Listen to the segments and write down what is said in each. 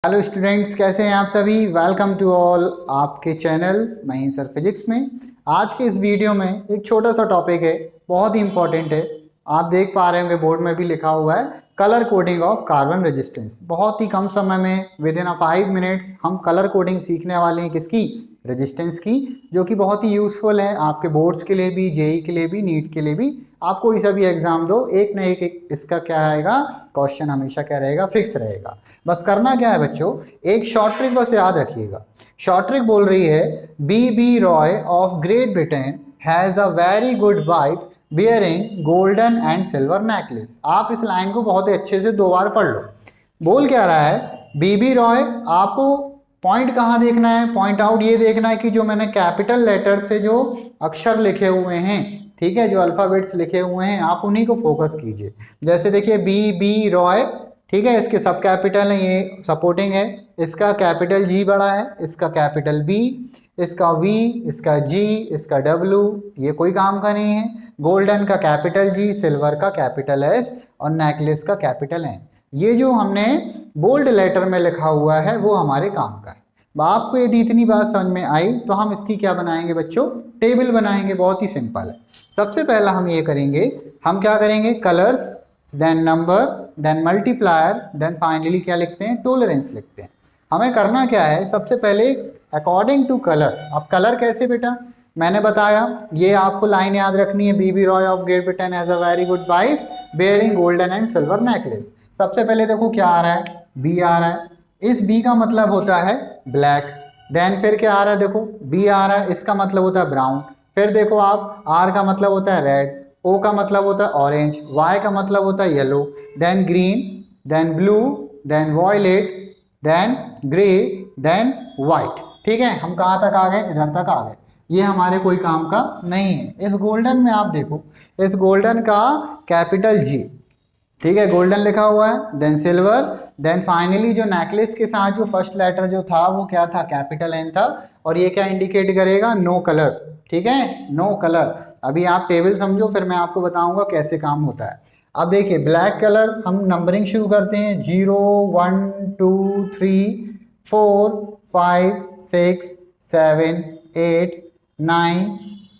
Hello students, कैसे हैं आप सभी। वेलकम टू ऑल आपके चैनल महीन सर फिजिक्स में। आज के इस वीडियो में एक छोटा सा टॉपिक है, बहुत ही इंपॉर्टेंट है। आप देख पा रहे होंगे बोर्ड में भी लिखा हुआ है colour coding of carbon resistance. बहुत ही कम समय में विद इन 5 मिनट्स हम कलर कोडिंग सीखने वाले हैं। किसकी? रेजिस्टेंस की, जो कि बहुत ही यूजफुल है आपके बोर्ड्स के लिए भी, जेई के लिए भी, नीट के लिए भी। आप कोई सा भी एग्जाम दो, एक ना एक इसका क्या आएगा, क्वेश्चन हमेशा क्या रहेगा, फिक्स रहेगा। बस करना क्या है बच्चों, एक शॉर्ट ट्रिक बस याद रखिएगा। शॉर्ट ट्रिक बोल रही है B Roy of Great Britain has a very good wife bearing golden and silver necklace. आप इस लाइन को बहुत ही अच्छे से 2 बार पढ़ लो। बोल क्या रहा है, बी रॉय, आपको पॉइंट कहाँ देखना है, पॉइंट आउट ये देखना है कि जो मैंने कैपिटल लेटर से जो अक्षर लिखे हुए हैं, ठीक है, जो अल्फाबेट्स लिखे हुए हैं, आप उन्हीं को फोकस कीजिए। जैसे देखिए बी रॉय, ठीक है, इसके सब कैपिटल है, ये सपोर्टिंग है। इसका कैपिटल जी बड़ा है, इसका कैपिटल बी, इसका वी, इसका जी, इसका डब्ल्यू, ये कोई काम का नहीं है। गोल्डन का कैपिटल जी, सिल्वर का कैपिटल एस और नेकलेस का कैपिटल एन। ये जो हमने बोल्ड लेटर में लिखा हुआ है वो हमारे काम का है। आपको यदि इतनी बात समझ में आई तो हम इसकी क्या बनाएंगे बच्चों, टेबल बनाएंगे। बहुत ही सिंपल है। सबसे पहला हम ये करेंगे, हम क्या करेंगे, colours, then number, then multiplier, then finally क्या लिखते हैं, टॉलरेंस लिखते हैं। हमें करना क्या है, सबसे पहले अकॉर्डिंग टू कलर। अब कलर कैसे बेटा, मैंने बताया, ये आपको लाइन याद रखनी है, B Roy of Great Britain has a very good wife bearing golden and silver necklace. सबसे पहले देखो क्या आ रहा है, बी आ रहा है। इस बी का मतलब होता है ब्लैक। देन फिर क्या आ रहा है, देखो बी आ रहा है, इसका मतलब होता है ब्राउन। फिर देखो आप, आर का मतलब होता है रेड, ओ का मतलब होता है ऑरेंज, वाई का मतलब होता है yellow, then green, then blue, then violet, then grey, then white. ठीक है, हम कहाँ तक आ गए, इधर तक आ गए। ये हमारे कोई काम का नहीं है। इस गोल्डन में आप देखो, इस गोल्डन का कैपिटल जी, ठीक है, गोल्डन लिखा हुआ है, देन सिल्वर, देन फाइनली जो नेकलेस के साथ जो फर्स्ट लेटर जो था वो क्या था, कैपिटल एन था। और ये क्या इंडिकेट करेगा, नो कलर। ठीक है, नो कलर। अभी आप टेबल समझो, फिर मैं आपको बताऊंगा कैसे काम होता है। अब देखिए ब्लैक कलर, हम नंबरिंग शुरू करते हैं, 0 1 2 3 4 5 6 7 8 9,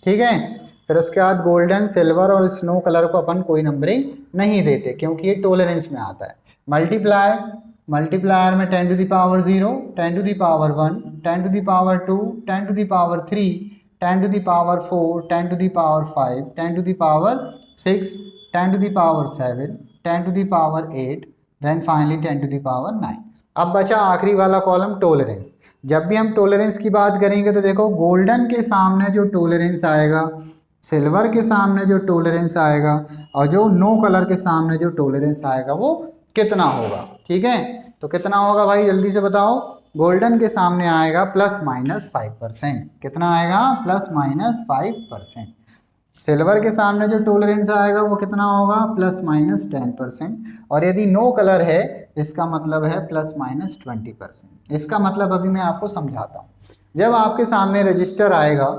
ठीक है। फिर उसके बाद गोल्डन, सिल्वर और स्नो कलर को अपन कोई नंबरिंग नहीं देते क्योंकि ये टॉलरेंस में आता है। मल्टीप्लाई, मल्टीप्लायर में 10 to the power 0, 10 to the power 1, 10 to the power 2, 10 to the power 3, 10 to the power 4, 10 to the power 5, 10 to the power 6, 10 to the power 7, 10 to the power 8, then finally 10 to the power 9। अब बचा आखिरी वाला column, tolerance. जब भी हम tolerance की बात करेंगे तो देखो गोल्डन के सामने जो टॉलरेंस आएगा, सिल्वर के सामने जो टॉलरेंस आएगा, और जो नो कलर के सामने जो टॉलरेंस आएगा वो कितना होगा। ठीक है, तो कितना होगा भाई, जल्दी से बताओ। गोल्डन के सामने आएगा +-5%। कितना आएगा, +-5%। सिल्वर के सामने जो टॉलरेंस आएगा वो कितना होगा, +-10%। और यदि नो कलर है, इसका मतलब है +-20%। इसका मतलब अभी मैं आपको समझाता हूँ। जब आपके सामने रजिस्टर आएगा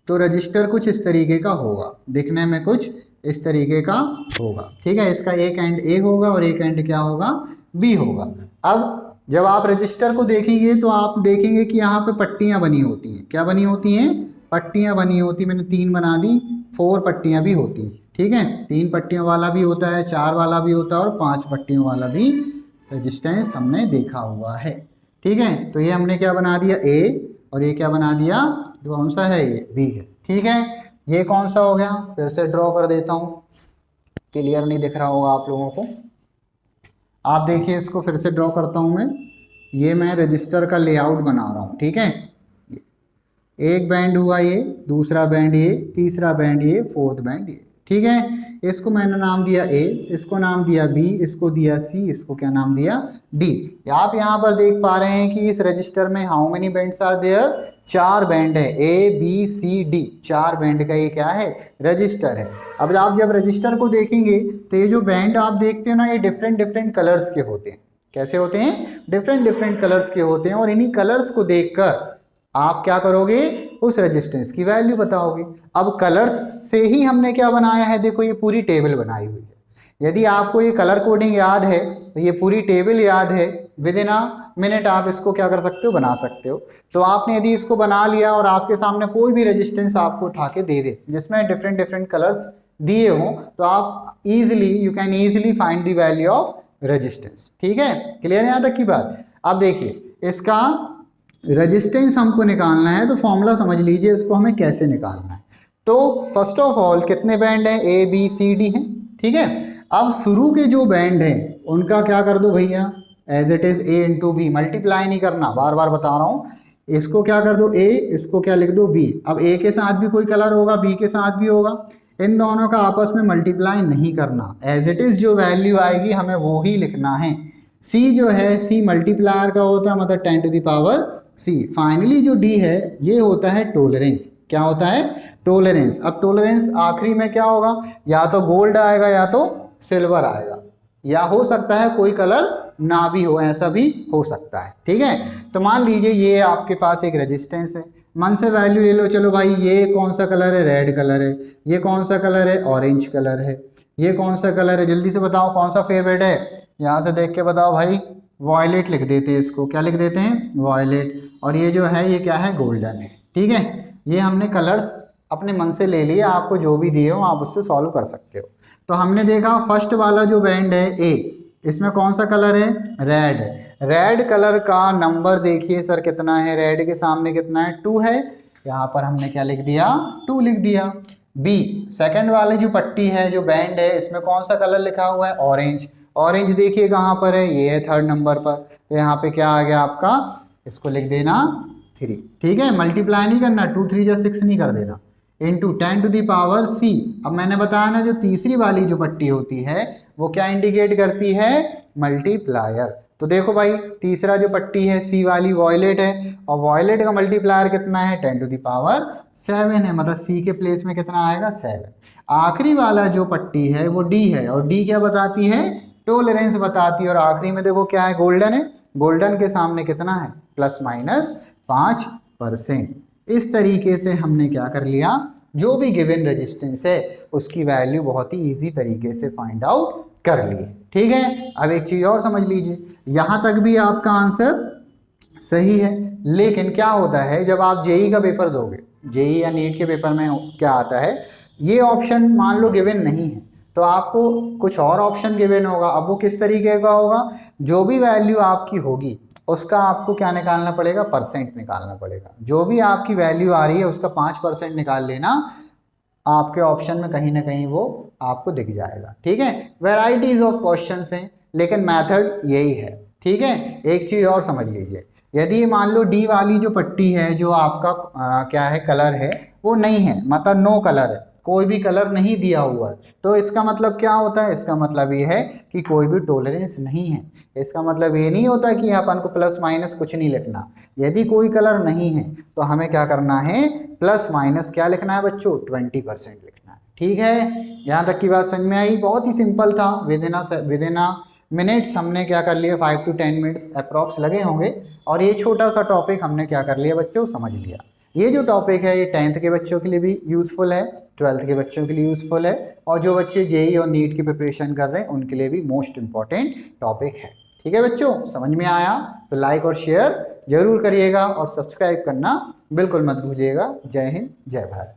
तो रजिस्टर कुछ इस तरीके का होगा, दिखने में कुछ इस तरीके का होगा। ठीक है, इसका एक एंड ए होगा और एक एंड क्या होगा, बी होगा। अब जब आप रजिस्टर को देखेंगे तो आप देखेंगे कि यहाँ पे पट्टियाँ बनी होती हैं। क्या बनी होती हैं, पट्टियाँ बनी होती। मैंने 3 बना दी, 4 पट्टियाँ भी होती हैं। ठीक है, 3 पट्टियों वाला भी होता है, 4 वाला भी होता है और 5 पट्टियों वाला भी रेजिस्टेंस हमने देखा हुआ है। ठीक है, तो ये हमने क्या बना दिया, ए, और ये क्या बना दिया, जो कौन सा है, ये बी है। ठीक है, ये कौन सा हो गया, फिर से ड्रॉ कर देता हूँ, क्लियर नहीं दिख रहा होगा आप लोगों को। आप देखिए, इसको फिर से ड्रॉ करता हूँ मैं। ये मैं रजिस्टर का लेआउट बना रहा हूँ। ठीक है, एक बैंड हुआ ये, दूसरा बैंड ये, तीसरा बैंड ये, फोर्थ बैंड ये। ठीक है, इसको मैंने नाम दिया ए, इसको नाम दिया बी, इसको दिया सी, इसको क्या नाम दिया, डी। आप यहाँ पर देख पा रहे हैं कि इस रजिस्टर में how many bands are there, 4 band है, A B C D, 4 band का ये क्या है, रजिस्टर है। अब आप जब रजिस्टर को देखेंगे तो ये जो बैंड आप देखते हो ना, ये डिफरेंट डिफरेंट कलर्स के होते हैं। कैसे होते हैं, डिफरेंट डिफरेंट कलर्स के होते हैं। और इन्हीं कलर्स को देखकर आप क्या करोगे, उस रेजिस्टेंस की वैल्यू बताओगे। अब कलर्स से ही हमने क्या बनाया है, देखो ये पूरी टेबल बनाई हुई है। यदि आपको ये कलर कोडिंग याद है, तो ये पूरी टेबल याद है, विद इन अ मिनट आप इसको क्या कर सकते हो, बना सकते हो। तो आपने यदि इसको बना लिया और आपके सामने कोई भी रेजिस्टेंस आपको उठा के दे दे जिसमें डिफरेंट डिफरेंट कलर्स दिए हों, तो आप easily you can easily find the value of resistance. ठीक है, क्लियर है यहाँ तक की बात। अब देखिए इसका रेजिस्टेंस हमको निकालना है, तो फॉर्मूला समझ लीजिए इसको हमें कैसे निकालना है। तो फर्स्ट ऑफ ऑल कितने बैंड हैं, ए बी सी डी हैं, ठीक है। अब शुरू के जो बैंड हैं उनका क्या कर दो भैया, as it is A into B, multiply नहीं करना, बार बार बता रहा हूँ। इसको क्या कर दो ए, इसको क्या लिख दो बी। अब ए के साथ भी कोई कलर होगा, बी के साथ भी होगा, इन दोनों का आपस में मल्टीप्लाई नहीं करना, एज इट इज जो वैल्यू आएगी हमें वो ही लिखना है। सी जो है, सी मल्टीप्लायर का होता है, मतलब 10 to the power C. Finally जो डी है ये होता है टोलरेंस। क्या होता है, टोलरेंस। अब टोलरेंस आखिरी में क्या होगा, या तो गोल्ड आएगा या तो सिल्वर आएगा, या हो सकता है कोई कलर ना भी हो, ऐसा भी हो सकता है। ठीक है, तो मान लीजिए ये आपके पास एक रेजिस्टेंस है, मन से वैल्यू ले लो, चलो भाई ये कौन सा कलर है, रेड कलर है, ये कौन सा कलर है, ऑरेंज कलर है, ये कौन सा कलर है, जल्दी से बताओ कौन सा फेवरेट है, यहाँ से देख के बताओ भाई। वॉयलेट लिख देते हैं इसको, क्या लिख देते हैं, वॉयलेट। और ये जो है ये क्या है, गोल्डन है। ठीक है, ये हमने कलर्स अपने मन से ले लिए, आपको जो भी दिए हो आप उससे सॉल्व कर सकते हो। तो हमने देखा फर्स्ट वाला जो बैंड है ए, इसमें कौन सा कलर है, रेड। रेड कलर का नंबर देखिए सर कितना है, रेड के सामने कितना है, 2 है, यहाँ पर हमने क्या लिख दिया, 2 लिख दिया। बी सेकंड वाली जो पट्टी है, जो बैंड है, इसमें कौन सा कलर लिखा हुआ है, ऑरेंज। ऑरेंज देखिए कहाँ पर है, ये है 3rd नंबर पर, तो यहाँ पे क्या आ गया आपका, इसको लिख देना 3। ठीक है, मल्टीप्लाई नहीं करना, 2 3 जा 6 नहीं कर देना, इंटू 10 टू द पावर सी। अब मैंने बताया ना जो तीसरी वाली जो पट्टी होती है वो क्या इंडिकेट करती है, मल्टीप्लायर। तो देखो भाई तीसरा जो पट्टी है सी वाली वॉयलेट है, और वॉयलेट का मल्टीप्लायर कितना है, 10 टू द पावर 7 है, मतलब सी के प्लेस में कितना आएगा, 7। आखिरी वाला जो पट्टी है वो डी है, और डी क्या बताती है, टोलरेंस बताती है। और आखिरी में देखो क्या है, गोल्डन है, गोल्डन के सामने कितना है, ±5%। इस तरीके से हमने क्या कर लिया, जो भी गिवन रेजिस्टेंस है उसकी वैल्यू बहुत ही इजी तरीके से फाइंड आउट कर लिए। ठीक है, अब एक चीज़ और समझ लीजिए, यहाँ तक भी आपका आंसर सही है, लेकिन क्या होता है जब आप जेई का पेपर दोगे, जेई या नीट के पेपर में क्या आता है, ये ऑप्शन मान लो गिवन नहीं है तो आपको कुछ और ऑप्शन गिवन होगा। अब वो किस तरीके का होगा, जो भी वैल्यू आपकी होगी उसका आपको क्या निकालना पड़ेगा, परसेंट निकालना पड़ेगा। जो भी आपकी वैल्यू आ रही है उसका 5% निकाल लेना, आपके ऑप्शन में कहीं ना कहीं वो आपको दिख जाएगा। ठीक है, वैराइटीज ऑफ क्वेश्चंस हैं लेकिन मेथड यही है। ठीक है, एक चीज़ और समझ लीजिए, यदि मान लो डी वाली जो पट्टी है जो आपका क्या है, कलर है वो नहीं है, मतलब नो कलर है, कोई भी कलर नहीं दिया हुआ है, तो इसका मतलब क्या होता है, इसका मतलब ये है कि कोई भी टॉलरेंस नहीं है। इसका मतलब ये नहीं होता कि अपन को प्लस माइनस कुछ नहीं लिखना। यदि कोई कलर नहीं है तो हमें क्या करना है, प्लस माइनस क्या लिखना है बच्चों, 20% लिखना है। ठीक है, यहाँ तक की बात समझ में आई, बहुत ही सिंपल था। विद इन अ मिनट्स हमने क्या कर लिया, 5 to 10 मिनट्स अप्रॉक्स लगे होंगे, और ये छोटा सा टॉपिक हमने क्या कर लिया बच्चों, समझ लिया। ये जो टॉपिक है ये 10th के बच्चों के लिए भी यूज़फुल है, 12th के बच्चों के लिए यूज़फुल है, और जो बच्चे जेई और नीट की प्रिपरेशन कर रहे हैं उनके लिए भी मोस्ट इंपॉर्टेंट टॉपिक है। ठीक है बच्चों, समझ में आया तो लाइक और शेयर जरूर करिएगा, और सब्सक्राइब करना बिल्कुल मत भूलिएगा। जय हिंद, जय भारत।